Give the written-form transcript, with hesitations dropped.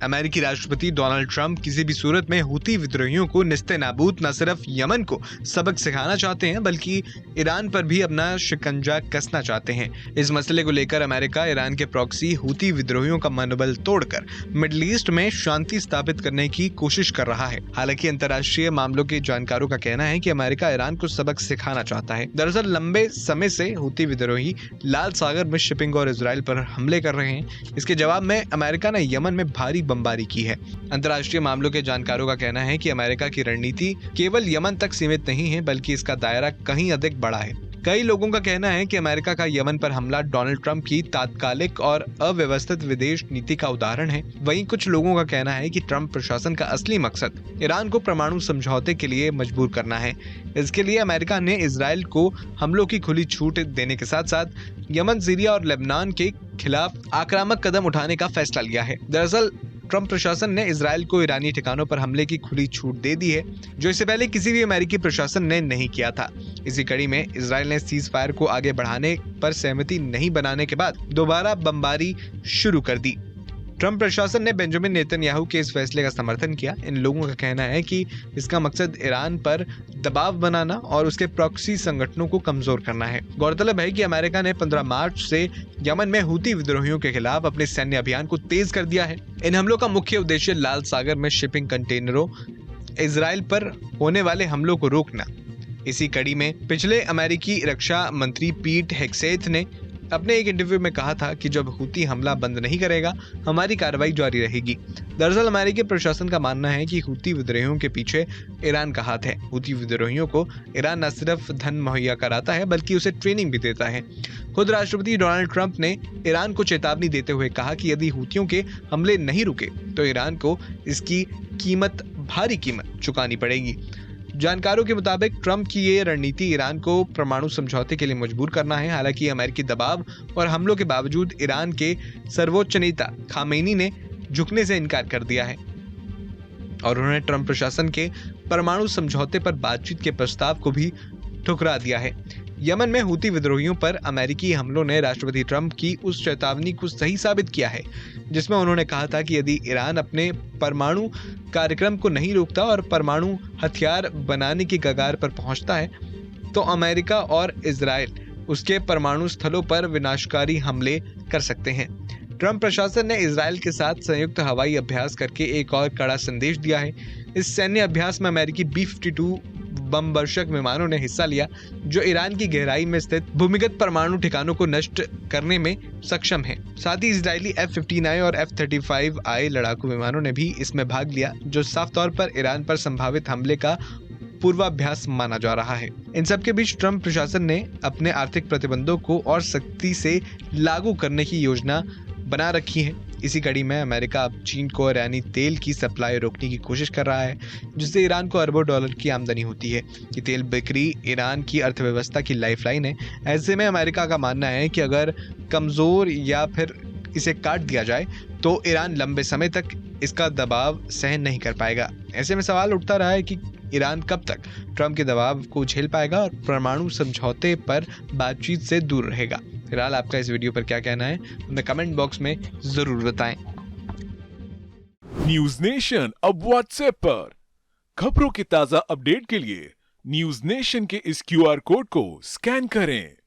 अमेरिकी राष्ट्रपति Donald Trump किसी भी सूरत में हूती विद्रोहियों को निस्ते-नाबूद न सिर्फ यमन को सबक सिखाना चाहते हैं बल्कि ईरान पर भी अपना शिकंजा कसना चाहते हैं। इस मसले को लेकर अमेरिका ईरान के प्रॉक्सी हूती विद्रोहियों का मनोबल तोड़कर मिडिल ईस्ट में शांति स्थापित करने की कोशिश कर रहा है। हालांकि अंतर्राष्ट्रीय मामलों के जानकारों का कहना है कि अमेरिका ईरान को सबक सिखाना चाहता है। दरअसल लंबे समय से हूती विद्रोही लाल सागर में शिपिंग और इजराइल पर हमले कर रहे हैं। इसके जवाब में अमेरिका ने यमन में भारी बमबारी की है। अंतर्राष्ट्रीय मामलों के जानकारों का कहना है कि अमेरिका की रणनीति केवल यमन तक सीमित नहीं है बल्कि इसका दायरा कहीं अधिक बड़ा है। कई लोगों का कहना है कि अमेरिका का यमन पर हमला डोनाल्ड ट्रंप की तात्कालिक और अव्यवस्थित विदेश नीति का उदाहरण है। वहीं कुछ लोगों का कहना है कि ट्रंप प्रशासन का असली मकसद ईरान को परमाणु समझौते के लिए मजबूर करना है। इसके लिए अमेरिका ने इजराइल को हमलों की खुली छूट देने के साथ साथ यमन, सीरिया और लेबनान के खिलाफ आक्रामक कदम उठाने का फैसला लिया है। दरअसल ट्रंप प्रशासन ने इजराइल को ईरानी ठिकानों पर हमले की खुली छूट दे दी है, जो इससे पहले किसी भी अमेरिकी प्रशासन ने नहीं किया था। इसी कड़ी में इजराइल ने सीज फायर को आगे बढ़ाने पर सहमति नहीं बनाने के बाद दोबारा बमबारी शुरू कर दी। ट्रंप प्रशासन ने बेंजामिन नेतन्याहू के इस फैसले का समर्थन किया। इन लोगों का कहना है कि इसका मकसद ईरान पर दबाव बनाना और उसके प्रॉक्सी संगठनों को कमजोर करना है। गौरतलब है कि अमेरिका ने 15 मार्च से यमन में हूती विद्रोहियों के खिलाफ अपने सैन्य अभियान को तेज कर दिया है। इन हमलों का मुख्य उद्देश्य लाल सागर में शिपिंग कंटेनरों, इजराइल पर होने वाले हमलों को रोकना। इसी कड़ी में पिछले अमेरिकी रक्षा मंत्री पीट हेग्सेथ ने अपने एक इंटरव्यू में कहा था कि जब हूती हमला बंद नहीं करेगा, हमारी कार्रवाई जारी रहेगी। दरअसल अमेरिकी प्रशासन का मानना है कि हूती विद्रोहियों के पीछे ईरान का हाथ है। हूती विद्रोहियों को ईरान न सिर्फ धन मुहैया कराता है बल्कि उसे ट्रेनिंग भी देता है। खुद राष्ट्रपति डोनाल्ड ट्रंप ने ईरान को चेतावनी देते हुए कहा कि यदि हूतियों के हमले नहीं रुके तो ईरान को इसकी भारी कीमत चुकानी पड़ेगी। जानकारों के मुताबिक ट्रंप की ये रणनीति ईरान को परमाणु समझौते के लिए मजबूर करना है। हालांकि अमेरिकी दबाव और हमलों के बावजूद ईरान के सर्वोच्च नेता खामेनी ने झुकने से इनकार कर दिया है और उन्होंने ट्रंप प्रशासन के परमाणु समझौते पर बातचीत के प्रस्ताव को भी ठुकरा दिया है। यमन में हूती विद्रोहियों पर अमेरिकी हमलों ने राष्ट्रपति ट्रंप की उस चेतावनी को सही साबित किया है जिसमें उन्होंने कहा था कि यदि ईरान अपने परमाणु कार्यक्रम को नहीं रोकता और परमाणु हथियार बनाने की कगार पर पहुंचता है तो अमेरिका और इजराइल उसके परमाणु स्थलों पर विनाशकारी हमले कर सकते हैं। ट्रंप प्रशासन ने इजराइल के साथ संयुक्त हवाई अभ्यास करके एक और कड़ा संदेश दिया है। इस सैन्य अभ्यास में अमेरिकी B-52 बम वर्षक विमानों ने हिस्सा लिया जो ईरान की गहराई में स्थित भूमिगत परमाणु ठिकानों को नष्ट करने में सक्षम है। साथ ही इजरायली F-59 और F-35I लड़ाकू विमानों ने भी इसमें भाग लिया, जो साफ तौर पर ईरान पर संभावित हमले का पूर्वाभ्यास माना जा रहा है। इन सब के बीच ट्रंप प्रशासन ने अपने आर्थिक प्रतिबंधों को और सख्ती से लागू करने की योजना बना रखी है। इसी कड़ी में अमेरिका अब चीन को ईरानी तेल की सप्लाई रोकने की कोशिश कर रहा है, जिससे ईरान को अरबों डॉलर की आमदनी होती है। ये तेल बिक्री ईरान की अर्थव्यवस्था की लाइफलाइन है। ऐसे में अमेरिका का मानना है कि अगर कमजोर या फिर इसे काट दिया जाए तो ईरान लंबे समय तक इसका दबाव सहन नहीं कर पाएगा। ऐसे में सवाल उठता रहा है कि ईरान कब तक ट्रंप के दबाव को झेल पाएगा और परमाणु समझौते पर बातचीत से दूर रहेगा। फिलहाल आपका इस वीडियो पर क्या कहना है, हमें कमेंट बॉक्स में जरूर बताएं। न्यूज नेशन अब व्हाट्सएप पर खबरों की ताजा अपडेट के लिए न्यूज नेशन के इस QR कोड को स्कैन करें।